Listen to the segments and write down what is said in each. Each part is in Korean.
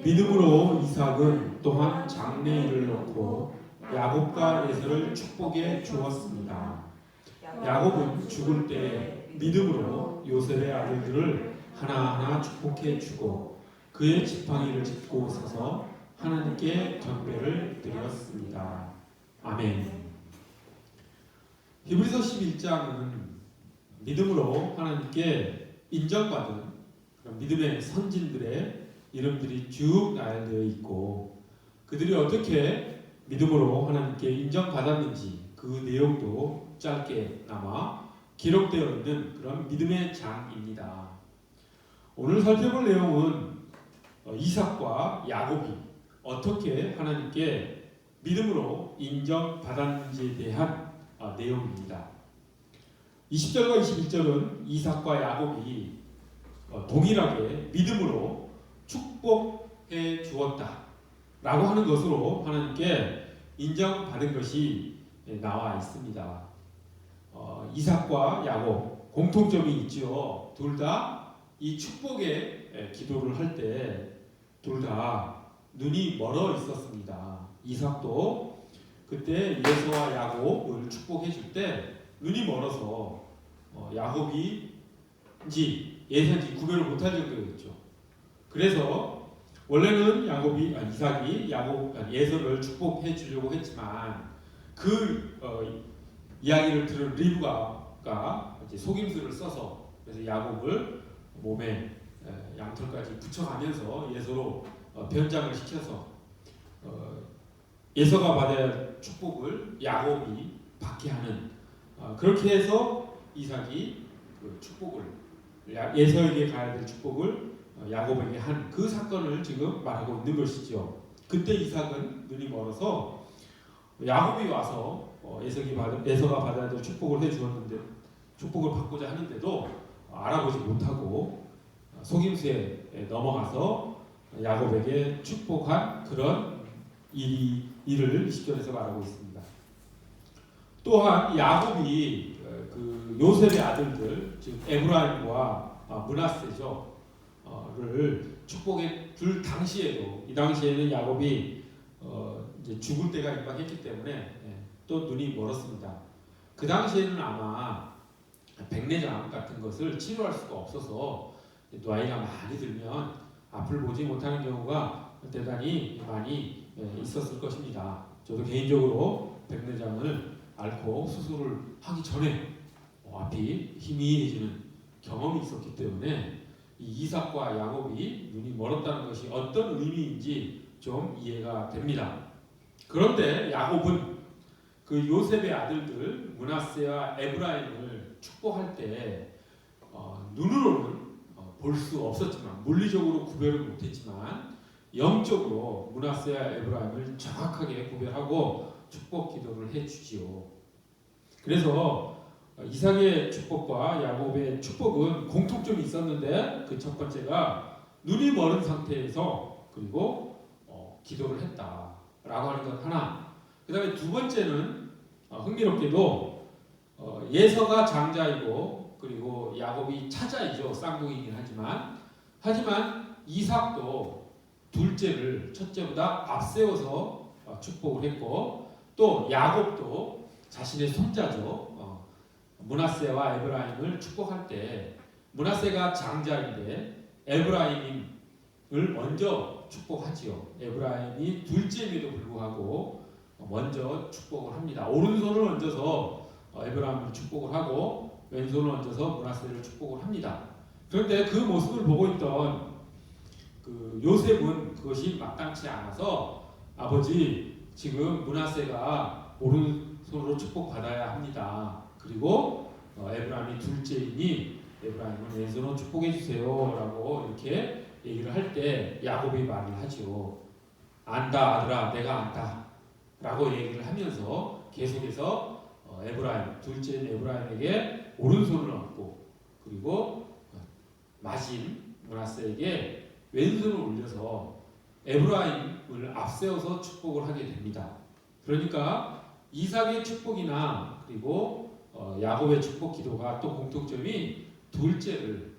믿음으로 이삭은 또한 장래일을 놓고 야곱과 에서를 축복해 주었습니다. 야곱은 죽을 때 믿음으로 요셉의 아들들을 하나하나 축복해 주고 그의 지팡이를 짚고 서서 하나님께 경배를 드렸습니다. 아멘. 히브리서 11장은 믿음으로 하나님께 인정받은 그런 믿음의 선진들의 이름들이 쭉 나열되어 있고 그들이 어떻게 믿음으로 하나님께 인정받았는지 그 내용도 짧게나마 기록되어 있는 그런 믿음의 장입니다. 오늘 살펴볼 내용은 이삭과 야곱이 어떻게 하나님께 믿음으로 인정받았는지에 대한 내용입니다. 20절과 21절은 이삭과 야곱이 동일하게 믿음으로 축복해 주었다 라고 하는 것으로 하나님께 인정받은 것이 나와 있습니다. 이삭과 야곱 공통점이 있죠. 둘 다 이 축복의 기도를 할 때 둘 다 눈이 멀어 있었습니다. 이삭도 그때 예서와 야곱을 축복해 줄 때 눈이 멀어서 야곱인지 예서인지 구별을 못할 정도였죠. 그래서 원래는 이삭이 예서를 축복해 주려고 했지만 그 이야기를 들은 리브가가 이제 속임수를 써서 그래서 야곱을 몸에 양털까지 붙여가면서 예서로 변장을 시켜서 예서가 받아야 할 축복을 야곱이 받게 하는 그렇게 해서 이삭이 그 축복을 예서에게 가야 될 축복을 야곱에게 한 그 사건을 지금 말하고 있는 것이죠. 그때 이삭은 눈이 멀어서 야곱이 와서 에서가 받아야 될 축복을 해주었는데 축복을 받고자 하는데도 알아보지 못하고 속임수에 넘어가서 야곱에게 축복한 그런 일을 20절에서 말하고 있습니다. 또한 야곱이 그 요셉의 아들들 즉 에브라임과 므낫세죠. 를 축복해 줄 당시에도 이 당시에는 야곱이 이제 죽을 때가 임박했기 때문에 또 눈이 멀었습니다. 그 당시에는 아마 백내장 같은 것을 치료할 수가 없어서 나이가 많이 들면 앞을 보지 못하는 경우가 대단히 많이 있었을 것입니다. 저도 개인적으로 백내장을 앓고 수술을 하기 전에 앞이 희미해지는 경험이 있었기 때문에 이 이삭과 야곱이 눈이 멀었다는 것이 어떤 의미인지 좀 이해가 됩니다. 그런데 야곱은 그 요셉의 아들들 므낫세와 에브라임을 축복할 때 눈으로는 볼 수 없었지만 물리적으로 구별을 못했지만 영적으로 므낫세와 에브라임을 정확하게 구별하고 축복 기도를 해주지요. 그래서 이삭의 축복과 야곱의 축복은 공통점이 있었는데 그 첫 번째가 눈이 멀은 상태에서 그리고 기도를 했다라고 하는 것 하나. 그 다음에 두 번째는 흥미롭게도 예서가 장자이고 그리고 야곱이 차자이죠. 쌍둥이긴 하지만 이삭도 둘째를 첫째보다 앞세워서 축복을 했고 또 야곱도 자신의 손자죠. 므낫세와 에브라임을 축복할 때 므낫세가 장자인데 에브라임을 먼저 축복하지요. 에브라임이 둘째임에도 불구하고 먼저 축복을 합니다. 오른손을 얹어서 에브라임을 축복을 하고 왼손을 얹어서 므낫세를 축복을 합니다. 그런데 그 모습을 보고 있던 그 요셉은 그것이 마땅치 않아서 아버지 지금 므낫세가 오른손으로 축복받아야 합니다. 그리고 에브라임이 둘째이니 에브라임은 왼손으로 축복해 주세요라고 이렇게 얘기를 할 때 야곱이 말을 하죠. 안다 아들아 내가 안다 라고 얘기를 하면서 계속해서 둘째인 에브라임에게 오른손을 얹고 그리고 마진 므낫세에게 왼손을 올려서 에브라임을 앞세워서 축복을 하게 됩니다. 그러니까 이삭의 축복이나 그리고 야곱의 축복 기도가 또 공통점이 둘째를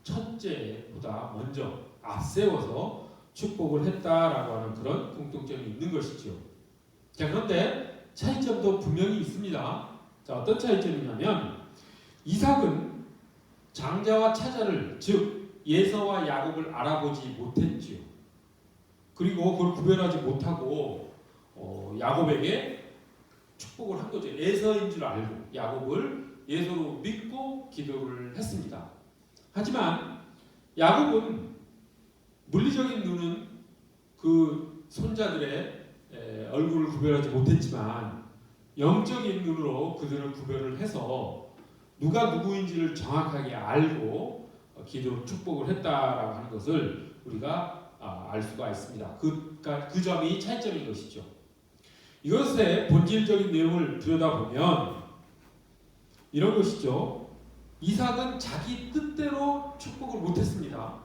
첫째보다 먼저 앞세워서 축복을 했다라고 하는 그런 공통점이 있는 것이죠. 자, 그런데 차이점도 분명히 있습니다. 자, 어떤 차이점이냐면 이삭은 장자와 차자를, 즉 예서와 야곱을 알아보지 못했지요. 그리고 그걸 구별하지 못하고 야곱에게 축복을 한 거죠. 예서인 줄 알고 야곱을 예서로 믿고 기도를 했습니다. 하지만 야곱은 물리적인 눈은 그 손자들의 얼굴을 구별하지 못했지만 영적인 눈으로 그들을 구별을 해서 누가 누구인지를 정확하게 알고 기도 축복을 했다라고 하는 것을 우리가 알 수가 있습니다. 그 점이 차이점인 것이죠. 이것의 본질적인 내용을 들여다보면 이런 것이죠. 이삭은 자기 뜻대로 축복을 못했습니다.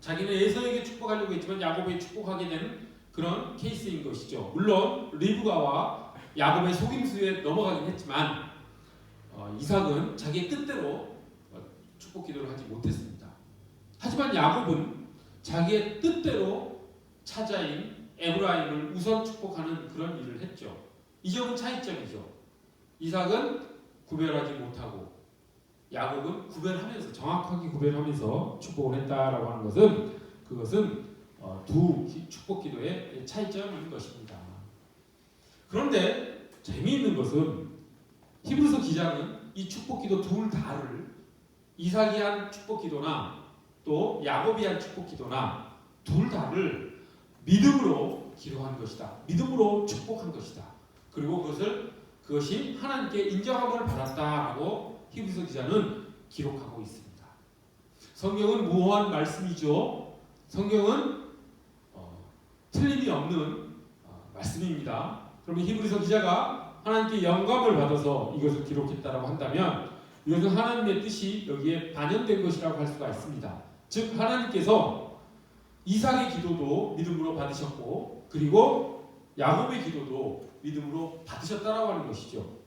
자기는 에서에게 축복하려고 했지만 야곱에게 축복하게 되는 그런 케이스인 것이죠. 물론 리브가와 야곱의 속임수에 넘어가긴 했지만 이삭은 자기의 뜻대로 축복 기도를 하지 못했습니다. 하지만 야곱은 자기의 뜻대로 차자인 에브라임을 우선 축복하는 그런 일을 했죠. 이 점은 차이점이죠. 이삭은 구별하지 못하고 야곱은 구별하면서, 정확하게 구별하면서 축복을 했다라고 하는 것은, 그것은 두 축복 기도의 차이점인 것입니다. 그런데 재미있는 것은 히브리서 기자는 이 축복 기도 둘 다를 이삭이 한 축복 기도나 또 야곱이 한 축복 기도나 둘 다를 믿음으로 기도한 것이다. 믿음으로 축복한 것이다. 그리고 그것이 하나님께 인정함을 받았다라고 히브리서 기자는 기록하고 있습니다. 성경은 무호한 말씀이죠. 성경은 틀림이 없는 말씀입니다. 그러면 히브리서 기자가 하나님께 영감을 받아서 이것을 기록했다라고 한다면 이것은 하나님의 뜻이 여기에 반영된 것이라고 할 수가 있습니다. 즉 하나님께서 이삭의 기도도 믿음으로 받으셨고 그리고 야곱의 기도도 믿음으로 받으셨다라고 하는 것이죠.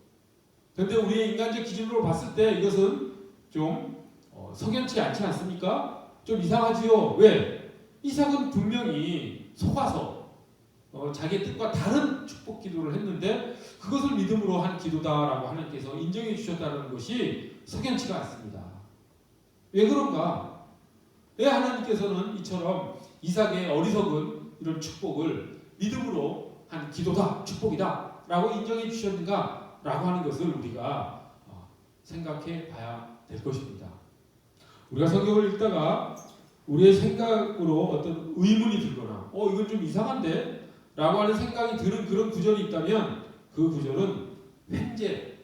그런데 우리의 인간적 기준으로 봤을 때 이것은 좀 석연치 않지 않습니까? 좀 이상하지요. 왜? 이삭은 분명히 속아서 자기의 뜻과 다른 축복 기도를 했는데 그것을 믿음으로 한 기도다라고 하나님께서 인정해 주셨다는 것이 석연치가 않습니다. 왜 그런가? 왜 하나님께서는 이처럼 이삭의 어리석은 이런 축복을 믿음으로 한 기도다, 축복이다 라고 인정해 주셨는가 라고 하는 것을 우리가 생각해 봐야 될 것입니다. 우리가 성경을 읽다가 우리의 생각으로 어떤 의문이 들거나 이건 좀 이상한데 라고 하는 생각이 드는 그런 구절이 있다면 그 구절은 횡재,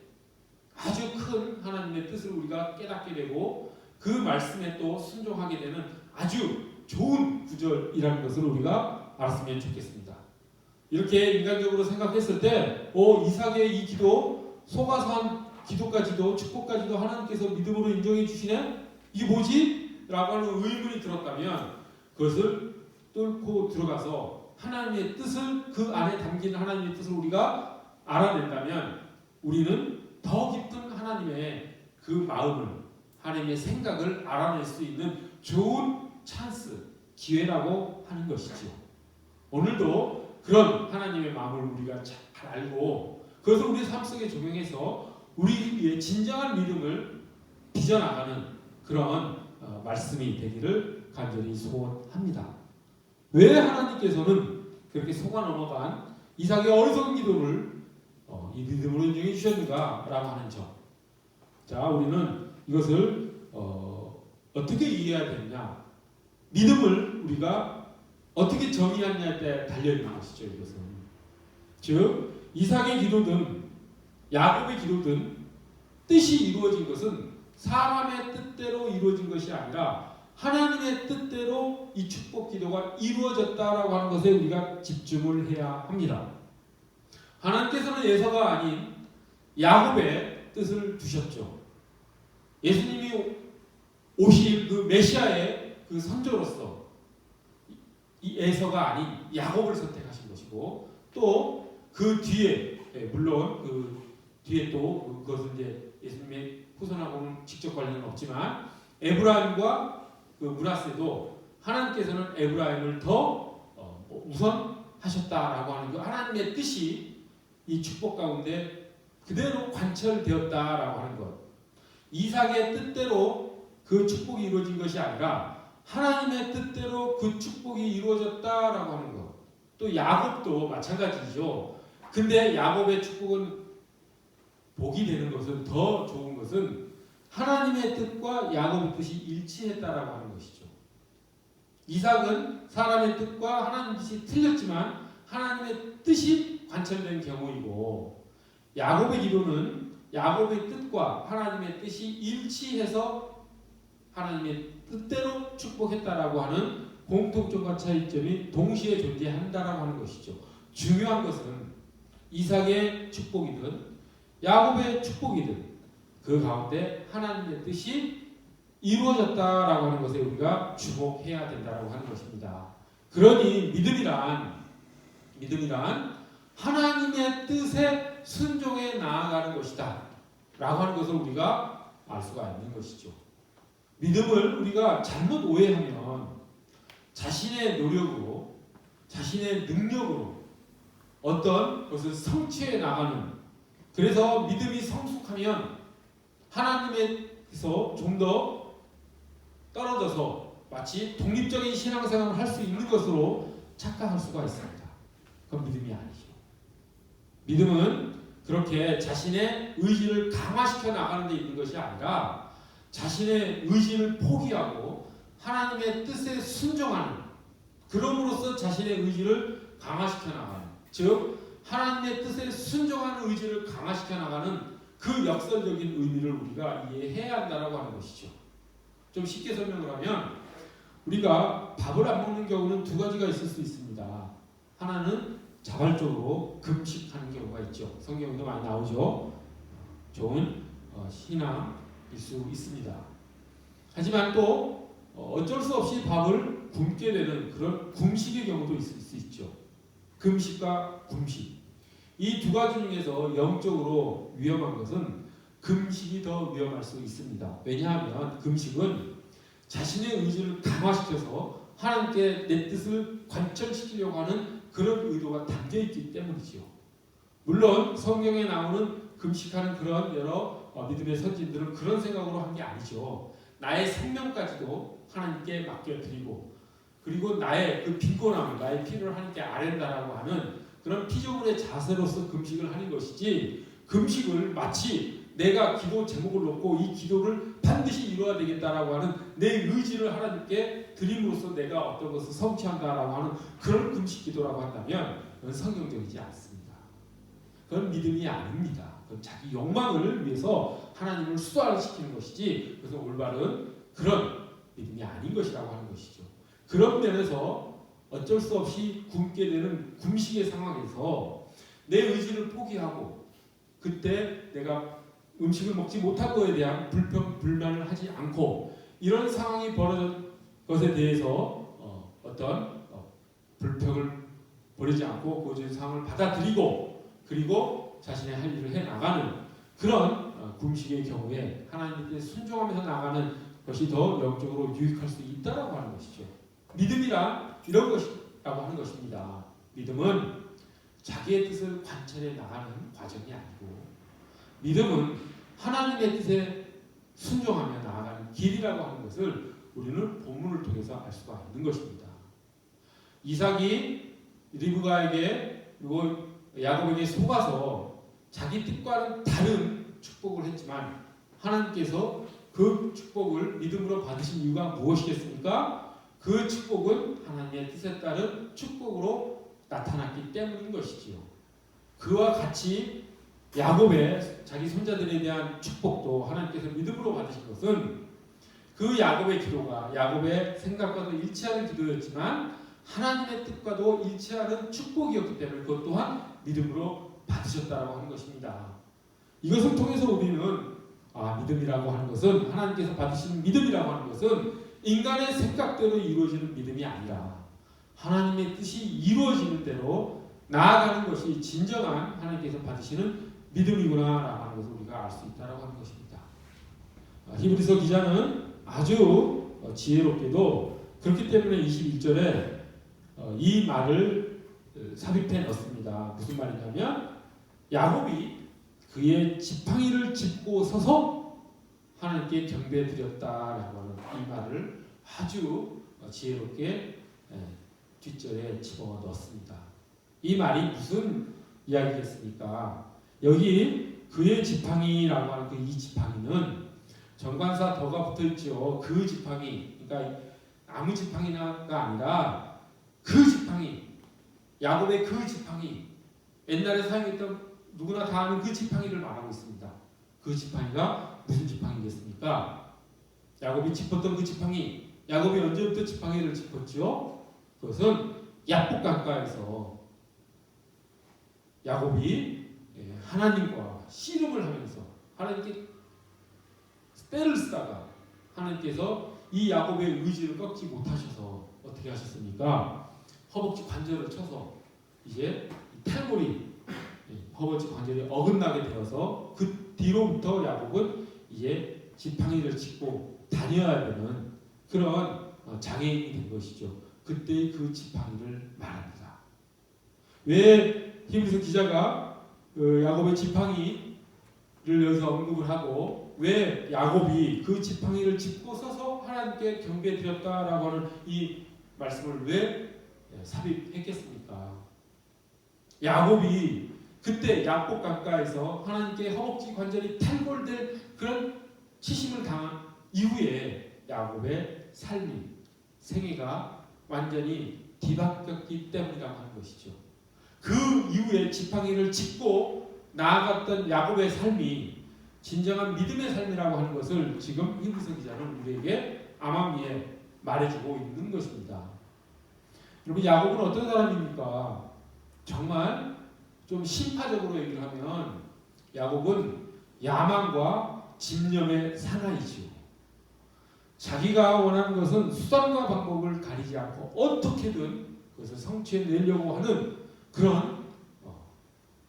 아주 큰 하나님의 뜻을 우리가 깨닫게 되고 그 말씀에 또 순종하게 되는 아주 좋은 구절이라는 것을 우리가 알았으면 좋겠습니다. 이렇게 인간적으로 생각했을 때 이삭의 이 기도, 속아서 한 기도까지도 축복까지도 하나님께서 믿음으로 인정해 주시네? 이게 뭐지? 라고 하는 의문이 들었다면 그것을 뚫고 들어가서 하나님의 뜻을, 그 안에 담긴 하나님의 뜻을 우리가 알아낸다면 우리는 더 깊은 하나님의 그 마음을, 하나님의 생각을 알아낼 수 있는 좋은 찬스, 기회라고 하는 것이죠. 오늘도 그런 하나님의 마음을 우리가 잘 알고 그것을 우리 삶 속에 적용해서 우리의 진정한 믿음을 빚어나가는 그런 말씀이 되기를 간절히 소원합니다. 왜 하나님께서는 그렇게 속아 넘어간 이삭의 어리석은 기도를 이 믿음으로 인정해 주셨는가 라고 하는 점. 자, 우리는 이것을 어떻게 이해해야 되느냐. 믿음을 우리가 어떻게 정의하느냐에 따라 달려있는 것이죠. 이것은. 즉 이삭의 기도든 야곱의 기도든 뜻이 이루어진 것은 사람의 뜻대로 이루어진 것이 아니라 하나님의 뜻대로 이 축복 기도가 이루어졌다라고 하는 것에 우리가 집중을 해야 합니다. 하나님께서는 예서가 아닌 야곱의 뜻을 두셨죠. 예수님이 오실 그 메시아의 그 선조로서 이 예서가 아닌 야곱을 선택하신 것이고 또 그 뒤에 물론 그 뒤에 또 그것은 이제 예수님의 후손하고는 직접 관련은 없지만 에브라임과 그 므낫세도 하나님께서는 에브라임을 더 우선하셨다라고 하는 그 하나님의 뜻이 이 축복 가운데 그대로 관철되었다라고 하는 것. 이삭의 뜻대로 그 축복이 이루어진 것이 아니라 하나님의 뜻대로 그 축복이 이루어졌다라고 하는 것. 또 야곱도 마찬가지죠. 근데 야곱의 축복은 복이 되는 것은 더 좋은 것은 하나님의 뜻과 야곱의 뜻이 일치했다라고 하는 것이죠. 이삭은 사람의 뜻과 하나님의 뜻이 틀렸지만 하나님의 뜻이 관철된 경우이고, 야곱의 기도는 야곱의 뜻과 하나님의 뜻이 일치해서 하나님의 뜻대로 축복했다라고 하는 공통점과 차이점이 동시에 존재한다라고 하는 것이죠. 중요한 것은 이삭의 축복이든 야곱의 축복이든 그 가운데 하나님의 뜻이 이루어졌다라고 하는 것에 우리가 주목해야 된다라고 하는 것입니다. 그러니 믿음이란 하나님의 뜻에 순종해 나아가는 것이다 라고 하는 것을 우리가 알 수가 있는 것이죠. 믿음을 우리가 잘못 오해하면 자신의 노력으로, 자신의 능력으로 어떤 것을 성취해 나가는, 그래서 믿음이 성숙하면 하나님에서 좀 더 떨어져서 마치 독립적인 신앙생활을 할 수 있는 것으로 착각할 수가 있습니다. 그건 믿음이 아니죠. 믿음은 그렇게 자신의 의지를 강화시켜 나가는 데 있는 것이 아니라 자신의 의지를 포기하고 하나님의 뜻에 순종하는, 그럼으로써 자신의 의지를 강화시켜 나가는, 즉 하나님의 뜻에 순종하는 의지를 강화시켜 나가는 그 역설적인 의미를 우리가 이해해야 한다고 하는 것이죠. 좀 쉽게 설명을 하면 우리가 밥을 안 먹는 경우는 두 가지가 있을 수 있습니다. 하나는 자발적으로 금식하는 경우가 있죠. 성경에도 많이 나오죠. 좋은 신앙일 수 있습니다. 하지만 또 어쩔 수 없이 밥을 굶게 되는 그런 금식의 경우도 있을 수 있죠. 금식과 굶식. 이 두 가지 중에서 영적으로 위험한 것은 금식이 더 위험할 수 있습니다. 왜냐하면 금식은 자신의 의지를 강화시켜서 하나님께 내 뜻을 관철시키려고 하는 그런 의도가 담겨있기 때문이죠. 물론 성경에 나오는 금식하는 그런 여러 믿음의 선진들은 그런 생각으로 한 게 아니죠. 나의 생명까지도 하나님께 맡겨드리고, 그리고 나의 그 빈곤함을, 나의 필요를 하나님께 아랜다라고 하는 그런 피조물의 자세로서 금식을 하는 것이지, 금식을 마치 내가 기도 제목을 놓고 이 기도를 반드시 이루어야 되겠다라고 하는 내 의지를 하나님께 드림으로써 내가 어떤 것을 성취한다라고 하는 그런 금식 기도라고 한다면 그건 성경적이지 않습니다. 그건 믿음이 아닙니다. 그건 자기 욕망을 위해서 하나님을 수월시키는 것이지, 그래서 올바른 그런 믿음이 아닌 것이라고 하는 것이죠. 그런 면에서 어쩔 수 없이 굶게 되는 금식의 상황에서 내 의지를 포기하고 그때 내가 음식을 먹지 못한 것에 대한 불만을 하지 않고 이런 상황이 벌어진 것에 대해서 어떤 불평을 버리지 않고 그 상황을 받아들이고 그리고 자신의 할 일을 해 나가는 그런 금식의 경우에 하나님께 순종하면서 나가는 것이 더 영적으로 유익할 수 있다라고 하는 것이죠. 믿음이란 이런 것이라고 하는 것입니다. 믿음은 자기의 뜻을 관철해 나가는 과정이 아니고, 믿음은 하나님의 뜻에 순종하며 나아가는 길이라고 하는 것을 우리는 본문을 통해서 알 수가 있는 것입니다. 이삭이 리브가에게 그리고 야곱에게 속아서 자기 뜻과는 다른 축복을 했지만 하나님께서 그 축복을 믿음으로 받으신 이유가 무엇이겠습니까? 그 축복은 하나님의 뜻에 따른 축복으로 나타났기 때문인 것이지요. 그와 같이 야곱의 자기 손자들에 대한 축복도 하나님께서 믿음으로 받으신 것은 그 야곱의 기도가 야곱의 생각과도 일치하는 기도였지만 하나님의 뜻과도 일치하는 축복이었기 때문에 그것 또한 믿음으로 받으셨다고 하는 것입니다. 이것을 통해서 우리는 믿음이라고 하는 것은, 하나님께서 받으시는 믿음이라고 하는 것은 인간의 생각대로 이루어지는 믿음이 아니라 하나님의 뜻이 이루어지는 대로 나아가는 것이 진정한 하나님께서 받으시는 믿음이구나라고 하는 것을 우리가 알 수 있다고 하는 것입니다. 히브리서 기자는 아주 지혜롭게도 그렇기 때문에 21절에 이 말을 삽입해 넣습니다. 무슨 말이냐면 야곱이 그의 지팡이를 짚고 서서 하나님께 경배드렸다라고 하는 이 말을 아주 지혜롭게 뒷절에 집어 넣었습니다. 이 말이 무슨 이야기겠습니까? 여기 그의 지팡이라고 하는 그 이 지팡이는 정관사 더가 붙어 있죠. 그 지팡이, 그러니까 아무 지팡이가 아니라 그 지팡이, 야곱의 그 지팡이, 옛날에 사용했던 누구나 다 아는 그 지팡이를 말하고 있습니다. 그 지팡이가 무슨 지팡이겠습니까? 야곱이 짚었던 그 지팡이, 야곱이 언제부터 지팡이를 짚었죠? 그것은 야복 강가에서 야곱이 하나님과 씨름을 하면서 하나님께 때를 쓰다가 하나님께서 이 야곱의 의지를 꺾지 못하셔서 어떻게 하셨습니까? 허벅지 관절을 쳐서 이제 탈골이 허벅지 관절이 어긋나게 되어서 그 뒤로부터 야곱은 이제 지팡이를 짚고 다녀야 되는 그런 장애인이 된 것이죠. 그때의 그 지팡이를 말합니다. 왜 히브리서 기자가 야곱의 지팡이를 여기서 언급을 하고 왜 야곱이 그 지팡이를 짚고 서서 하나님께 경배드렸다라고 하는 이 말씀을 왜 삽입했겠습니까? 야곱이 그때 야복 강가에서 하나님께 허벅지 관절이 탈골될 그런 치심을 당한 이후에 야곱의 삶이 생애가 완전히 뒤바뀌었기 때문이라고 하는 것이죠. 그 이후에 지팡이를 짚고 나아갔던 야곱의 삶이 진정한 믿음의 삶이라고 하는 것을 지금 히브리서 기자는 우리에게 암암리에 말해주고 있는 것입니다. 여러분, 야곱은 어떤 사람입니까? 정말 좀 심파적으로 얘기를 하면 야곱은 야망과 집념의 사나이지요. 자기가 원하는 것은 수단과 방법을 가리지 않고 어떻게든 그것을 성취해내려고 하는 그런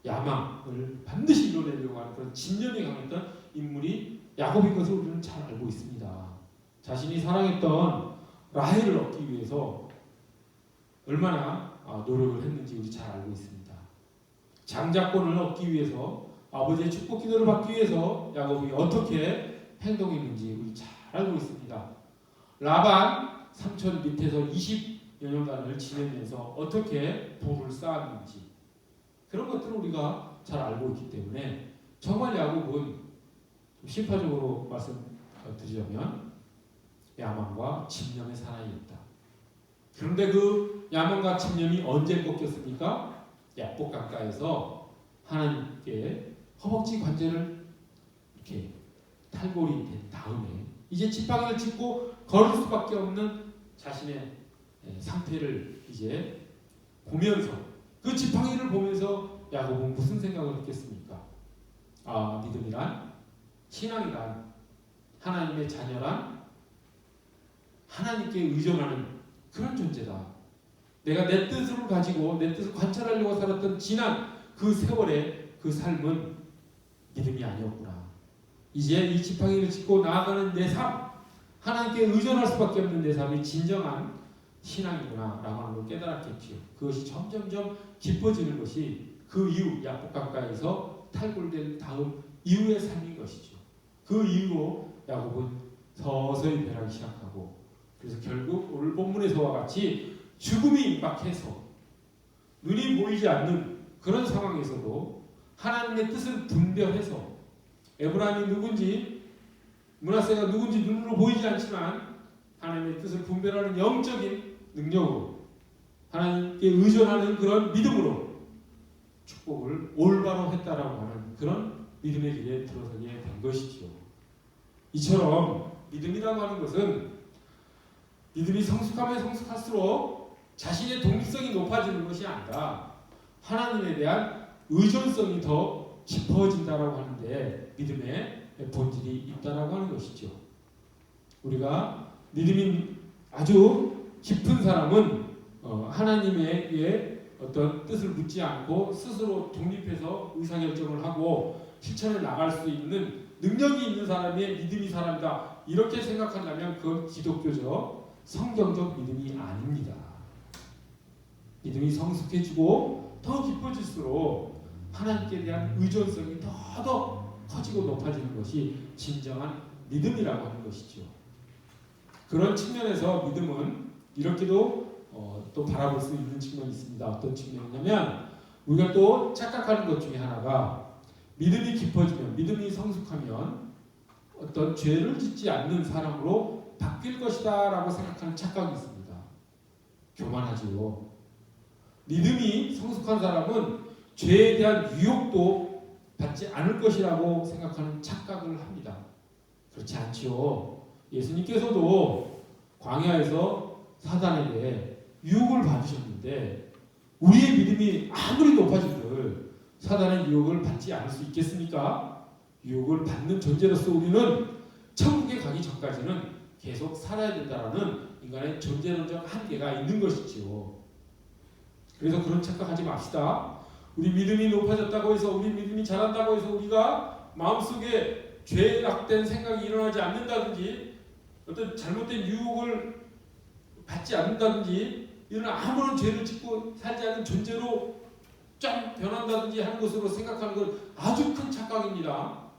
야망을 반드시 이뤄내려고 하는 그런 집념이 강했던 인물이 야곱인 것을 우리는 잘 알고 있습니다. 자신이 사랑했던 라헬을 얻기 위해서 얼마나 노력을 했는지 우리 잘 알고 있습니다. 장자권을 얻기 위해서 아버지의 축복 기도를 받기 위해서 야곱이 어떻게 행동했는지 우리 잘 알고 있습니다. 라반 삼촌 밑에서 20여 년간을 지내면서 어떻게 부를 쌓았는지 그런 것들을 우리가 잘 알고 있기 때문에 정말 야곱은 심파적으로 말씀드리자면 야망과 집념의 사나이였다. 그런데 그 야망과 집념이 언제 꺾였습니까? 야복 강가에서 하나님께 허벅지 관절을 이렇게 탈골이 된 다음에 이제 지팡이를 짚고 걸을 수밖에 없는 자신의 상태를 이제 보면서 그 지팡이를 보면서 야곱은 무슨 생각을 했겠습니까? 믿음이란, 신앙이란, 하나님의 자녀란 하나님께 의존하는 그런 존재다. 내가 내 뜻을 가지고 내 뜻을 관찰하려고 살았던 지난 그 세월의 그 삶은 믿음이 아니었구나. 이제 이 지팡이를 짚고 나아가는 내 삶, 하나님께 의존할 수밖에 없는 내 삶이 진정한 신앙이구나 라고 하는 걸 깨달았겠지요. 그것이 점점점 깊어지는 것이 그 이후 야복 강가에서 탈골된 다음 이후의 삶인 것이죠. 그 이후로 야곱은 서서히 변하기 시작하고 그래서 결국 오늘 본문에서와 같이 죽음이 임박해서 눈이 보이지 않는 그런 상황에서도 하나님의 뜻을 분별해서 에브라임이 누군지 므낫세가 누군지 눈으로 보이지 않지만 하나님의 뜻을 분별하는 영적인 능력으로 하나님께 의존하는 그런 믿음으로 축복을 올바로 했다라고 하는 그런 믿음의 길에 들어서게 된 것이죠. 이처럼 믿음이라고 하는 것은 믿음이 성숙하면 성숙할수록 자신의 독립성이 높아지는 것이 아니라 하나님에 대한 의존성이 더 깊어진다라고 하는데 믿음의 본질이 있다라고 하는 것이죠. 우리가 믿음이 아주 깊은 사람은 하나님의 어떤 뜻을 묻지 않고 스스로 독립해서 의사결정을 하고 실천해 나갈 수 있는 능력이 있는 사람의 믿음이 사람이다. 이렇게 생각한다면 그건 기독교죠. 성경적 믿음이 아닙니다. 믿음이 성숙해지고 더 깊어질수록 하나님께 대한 의존성이 더 커지고 높아지는 것이 진정한 믿음이라고 하는 것이죠. 그런 측면에서 믿음은 이렇게도 또 바라볼 수 있는 측면이 있습니다. 어떤 측면이냐면 우리가 또 착각하는 것 중에 하나가 믿음이 깊어지면, 믿음이 성숙하면 어떤 죄를 짓지 않는 사람으로 바뀔 것이다 라고 생각하는 착각이 있습니다. 교만하지요. 믿음이 성숙한 사람은 죄에 대한 유혹도 받지 않을 것이라고 생각하는 착각을 합니다. 그렇지 않지요. 예수님께서도 광야에서 사단에게 유혹을 받으셨는데 우리의 믿음이 아무리 높아지들 사단의 유혹을 받지 않을 수 있겠습니까? 유혹을 받는 존재로서 우리는 천국에 가기 전까지는 계속 살아야 된다는 인간의 존재론적 한계가 있는 것이지요. 그래서 그런 착각하지 맙시다. 우리 믿음이 높아졌다고 해서, 우리 믿음이 자란다고 해서 우리가 마음속에 죄악된 생각이 일어나지 않는다든지 어떤 잘못된 유혹을 받지 않는다든지 이런 아무런 죄를 짓고 살지 않는 존재로 쫙 변한다든지 하는 것으로 생각하는 건 아주 큰 착각입니다.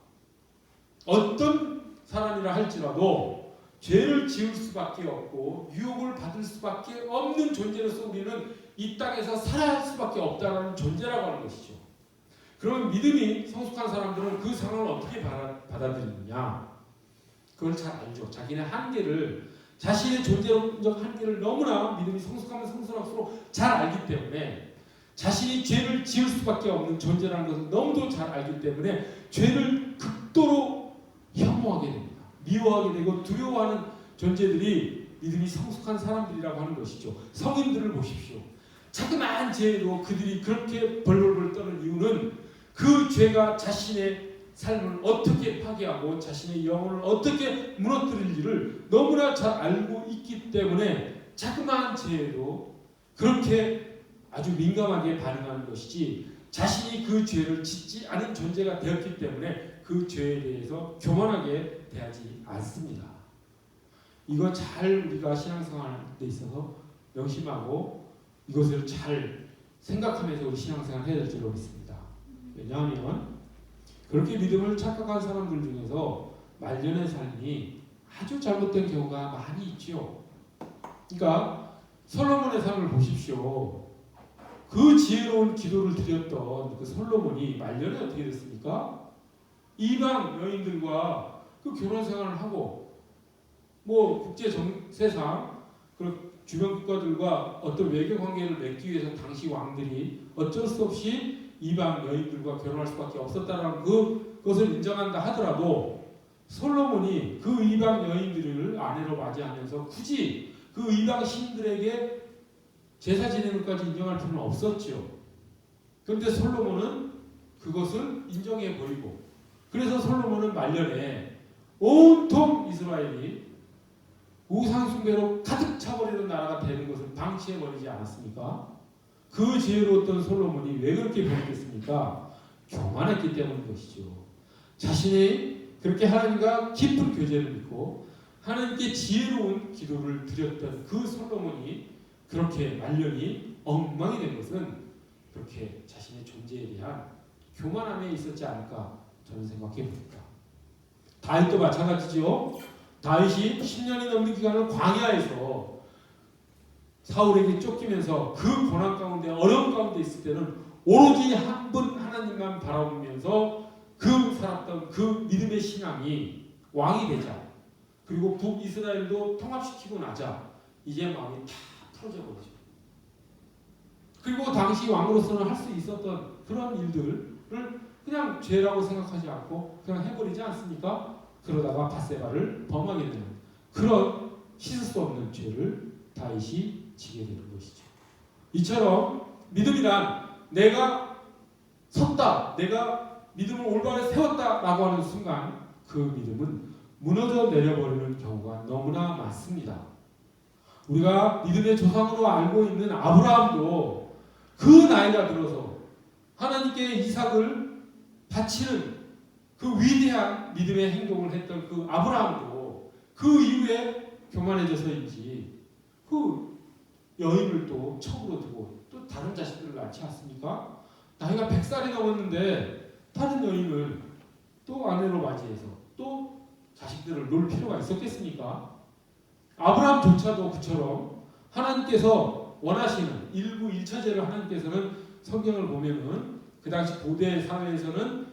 어떤 사람이라 할지라도 죄를 지을 수밖에 없고 유혹을 받을 수밖에 없는 존재로서 우리는 이 땅에서 살아야 할 수밖에 없다는 존재라고 하는 것이죠. 그러면 믿음이 성숙한 사람들은 그 상황을 어떻게 받아들이느냐? 그걸 잘 알죠. 자기네 한계를, 자신의 존재적 한계를 너무나 믿음이 성숙하면 성숙할수록 잘 알기 때문에 자신이 죄를 지을 수밖에 없는 존재라는 것을 너무도 잘 알기 때문에 죄를 극도로 혐오하게 됩니다. 미워하게 되고 두려워하는 존재들이 믿음이 성숙한 사람들이라고 하는 것이죠. 성인들을 보십시오. 자그마한 죄로 그들이 그렇게 벌벌벌 떠는 이유는 그 죄가 자신의 삶을 어떻게 파괴하고 자신의 영혼을 어떻게 무너뜨릴지를 너무나 잘 알고 있기 때문에 자그마한 죄에도 그렇게 아주 민감하게 반응하는 것이지, 자신이 그 죄를 짓지 않은 존재가 되었기 때문에 그 죄에 대해서 교만하게 대하지 않습니다. 이거 잘 우리가 신앙생활 데 있어서 명심하고 이것을 잘 생각하면서 우리 신앙생활 해야 될 줄로 믿습니다. 왜냐하면 그렇게 믿음을 착각한 사람들 중에서 말년의 삶이 아주 잘못된 경우가 많이 있죠. 그러니까 솔로몬의 삶을 보십시오. 그 지혜로운 기도를 드렸던 그 솔로몬이 말년에 어떻게 됐습니까? 이방 여인들과 그 결혼 생활을 하고 뭐 국제 정세상 그 주변 국가들과 어떤 외교 관계를 맺기 위해서 당시 왕들이 어쩔 수 없이 이방 여인들과 결혼할 수밖에 없었다는 그것을 인정한다 하더라도 솔로몬이 그 이방 여인들을 아내로 맞이하면서 굳이 그 이방 신들에게 제사 지내는 것까지 인정할 필요는 없었죠. 그런데 솔로몬은 그것을 인정해 버리고, 그래서 솔로몬은 말년에 온통 이스라엘이 우상숭배로 가득 차버리는 나라가 되는 것을 방치해버리지 않았습니까? 그 지혜로웠던 솔로몬이 왜 그렇게 변했겠습니까? 교만했기 때문인 것이죠. 자신이 그렇게 하나님과 깊은 교제를 믿고 하나님께 지혜로운 기도를 드렸던 그 솔로몬이 그렇게 말년이 엉망이 된 것은 그렇게 자신의 존재에 대한 교만함에 있었지 않을까 저는 생각해 봅니다. 다윗도 마찬가지죠. 다윗이 10년이 넘는 기간을 광야에서 사울에게 쫓기면서 그 고난 가운데 어려움 가운데 있을 때는 오로지 한 분 하나님만 바라보면서 그 살았던 그 믿음의 신앙이 왕이 되자, 그리고 북이스라엘도 통합시키고 나자 이제 마음이 다 풀어져 버리죠. 그리고 당시 왕으로서는 할 수 있었던 그런 일들을 그냥 죄라고 생각하지 않고 그냥 해버리지 않습니까? 그러다가 밧세바를 범하게 되는 그런 씻을 수 없는 죄를 다윗이 지게 되는 것이죠. 이처럼 믿음이란 내가 섰다, 내가 믿음을 올바르게 세웠다라고 하는 순간 그 믿음은 무너져 내려버리는 경우가 너무나 많습니다. 우리가 믿음의 조상으로 알고 있는 아브라함도 그 나이가 들어서 하나님께 이삭을 바치는 그 위대한 믿음의 행동을 했던 그 아브라함도 그 이후에 교만해져서인지 그 여인을 또 첩으로 두고 또 다른 자식들을 낳지 않습니까? 나이가 100살이 넘었는데 다른 여인을 또 아내로 맞이해서 또 자식들을 놓을 필요가 있었겠습니까? 아브라함조차도 그처럼 하나님께서 원하시는 일부 일처제를 하나님께서는 성경을 보면은 그 당시 고대 사회에서는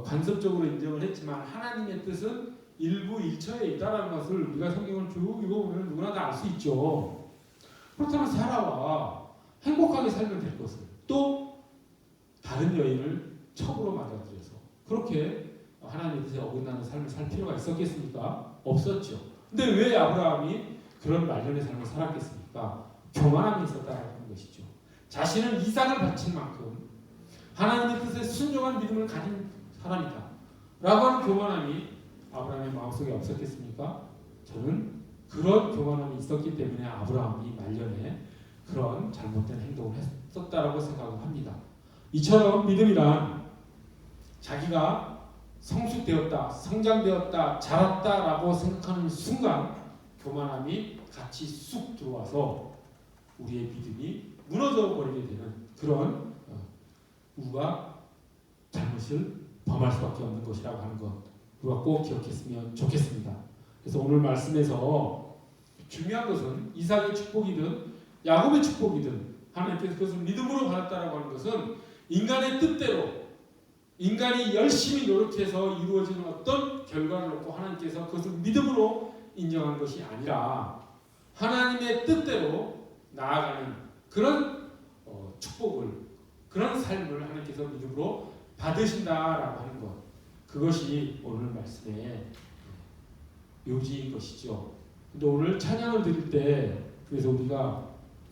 관습적으로 인정을 했지만 하나님의 뜻은 일부 일처에 있다는 것을 우리가 성경을 쭉 읽어보면 누구나 다 알 수 있죠. 그렇다면 사라와 행복하게 살면 될 것을 또 다른 여인을 첩으로 맞아들여서 그렇게 하나님의 뜻에 어긋나는 삶을 살 필요가 있었겠습니까? 없었죠. 근데 왜 아브라함이 그런 말년의 삶을 살았겠습니까? 교만함이 있었다는 것이죠. 자신은 이삭을 바친 만큼 하나님의 뜻에 순종한 믿음을 가진 사람이다 라고 하는 교만함이 아브라함의 마음속에 없었겠습니까? 저는 그런 교만함이 있었기 때문에 아브라함이 말년에 그런 잘못된 행동을 했었다라고 생각을 합니다. 이처럼 믿음이란 자기가 성숙되었다, 성장되었다, 자랐다라고 생각하는 순간 교만함이 같이 쑥 들어와서 우리의 믿음이 무너져 버리게 되는 그런 우가 잘못을 범할 수밖에 없는 것이라고 하는 것 우리가 꼭 기억했으면 좋겠습니다. 그래서 오늘 말씀에서 중요한 것은 이삭의 축복이든 야곱의 축복이든 하나님께서 그것을 믿음으로 받았다라고 하는 것은 인간의 뜻대로 인간이 열심히 노력해서 이루어지는 어떤 결과를 놓고 하나님께서 그것을 믿음으로 인정한 것이 아니라 하나님의 뜻대로 나아가는 그런 축복을 그런 삶을 하나님께서 믿음으로 받으신다라고 하는 것 그것이 오늘 말씀의 묘지인 것이죠. 근데 오늘 찬양을 드릴 때 그래서 우리가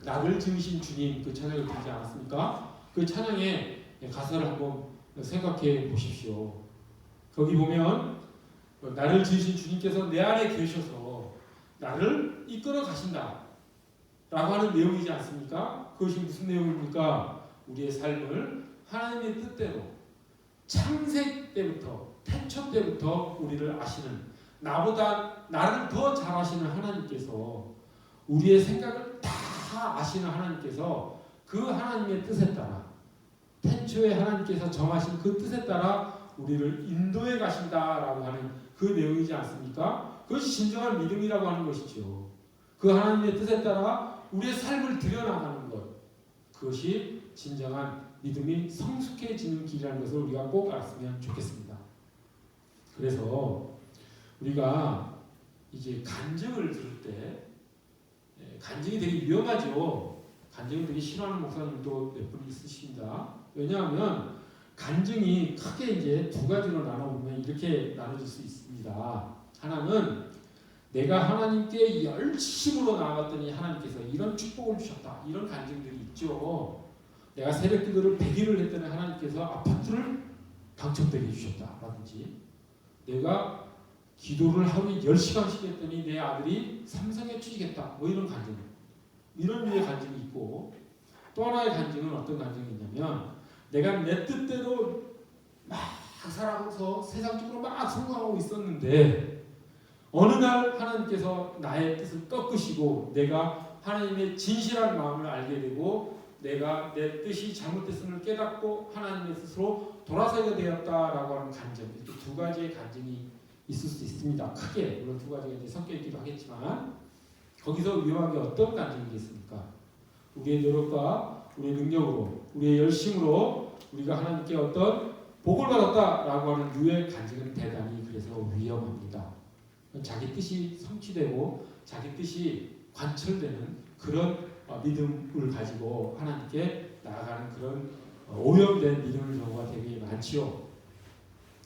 나를 지으신 주님 그 찬양을 드리지 않았습니까? 그 찬양의 가사를 한번 생각해 보십시오. 거기 보면 나를 지으신 주님께서 내 안에 계셔서 나를 이끌어 가신다 라고 하는 내용이지 않습니까? 그것이 무슨 내용입니까? 우리의 삶을 하나님의 뜻대로 창세 때부터 태초 때부터 우리를 아시는 나보다 나를 더 잘 아시는 하나님께서 우리의 생각을 다 아시는 하나님께서 그 하나님의 뜻에 따라 태초에 하나님께서 정하신 그 뜻에 따라 우리를 인도해 가신다라고 하는 그 내용이지 않습니까? 그것이 진정한 믿음이라고 하는 것이죠. 그 하나님의 뜻에 따라 우리의 삶을 들여나가는 것 그것이 진정한 믿음이 성숙해지는 길이라는 것을 우리가 꼭 알았으면 좋겠습니다. 그래서 우리가 이제 간증을 들을 때 간증이 되게 위험하죠. 간증을 되게 싫어하는 목사님도 몇 분 있으십니다. 왜냐하면 간증이 크게 이제 두 가지로 나눠보면 이렇게 나눠질 수 있습니다. 하나는 내가 하나님께 열심으로 나아갔더니 하나님께서 이런 축복을 주셨다. 이런 간증들이 있죠. 내가 새벽 기도를 100일을 했더니 하나님께서 아파트를 당첨되게 해주셨다. 라든지 내가 기도를 하루에 10시간씩 했더니 내 아들이 삼성에 취직했다. 뭐 이런 간증. 이런 류의 간증이 있고 또 하나의 간증은 어떤 간증이 있냐면 내가 내 뜻대로 막 살아가서 세상적으로 막 성공하고 있었는데 어느 날 하나님께서 나의 뜻을 꺾으시고 내가 하나님의 진실한 마음을 알게 되고 내가 내 뜻이 잘못됐음을 깨닫고 하나님의 뜻으로 돌아서게 되었다라고 하는 간증 이렇게 두 가지의 간증이 있을 수 있습니다. 크게 물론 두 가지가 이제 섞여 있기도 하겠지만 거기서 위험한 게 어떤 간증이겠습니까? 우리의 노력과 우리의 능력으로 우리의 열심으로 우리가 하나님께 어떤 복을 받았다라고 하는 유의 간증은 대단히 그래서 위험합니다. 자기 뜻이 성취되고 자기 뜻이 관철되는 그런 믿음을 가지고 하나님께 나아가는 그런 오염된 믿음의 경우가 되게 많지요.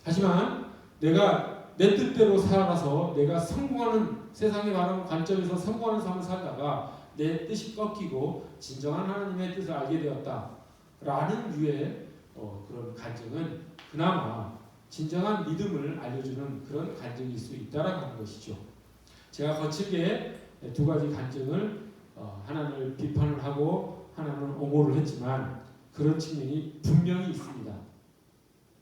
하지만 내가 내 뜻대로 살아가서 내가 성공하는 세상에 말하는 관점에서 성공하는 삶을 살다가 내 뜻이 꺾이고 진정한 하나님의 뜻을 알게 되었다라는 유의 그런 간증은 그나마 진정한 믿음을 알려주는 그런 간증일 수 있다라고 하는 것이죠. 제가 거칠게 두 가지 간증을 하나는 비판을 하고 하나는 옹호를 했지만 그런 측면이 분명히 있습니다.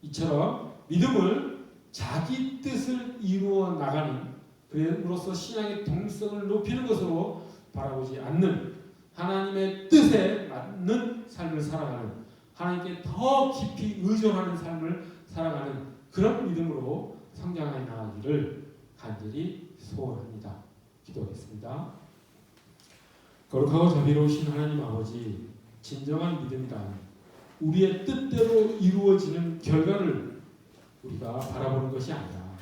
이처럼 믿음을 자기 뜻을 이루어 나가는 그럼으로써 신앙의 동성을 높이는 것으로 바라보지 않는 하나님의 뜻에 맞는 삶을 살아가는 하나님께 더 깊이 의존하는 삶을 살아가는 그런 믿음으로 성장해 나가기를 간절히 소원합니다. 기도하겠습니다. 거룩하고 자비로우신 하나님 아버지, 진정한 믿음이란 우리의 뜻대로 이루어지는 결과를 우리가 바라보는 것이 아니라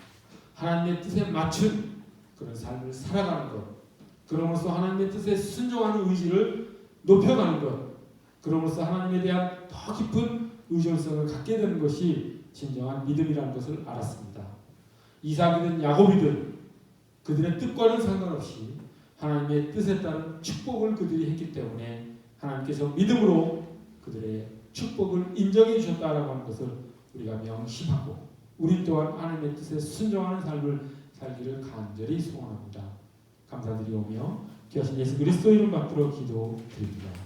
하나님의 뜻에 맞춘 그런 삶을 살아가는 것, 그러면서 하나님의 뜻에 순종하는 의지를 높여가는 것, 그러면서 하나님에 대한 더 깊은 의존성을 갖게 되는 것이 진정한 믿음이라는 것을 알았습니다. 이삭이든 야곱이든 그들의 뜻과는 상관없이 하나님의 뜻에 따른 축복을 그들이 했기 때문에 하나님께서 믿음으로 그들의 축복을 인정해 주셨다라고 하는 것을 우리가 명심하고 우리 또한 하나님의 뜻에 순종하는 삶을 살기를 간절히 소원합니다. 감사드리오며 귀하신 예수 그리스도 이름 받들어 기도드립니다.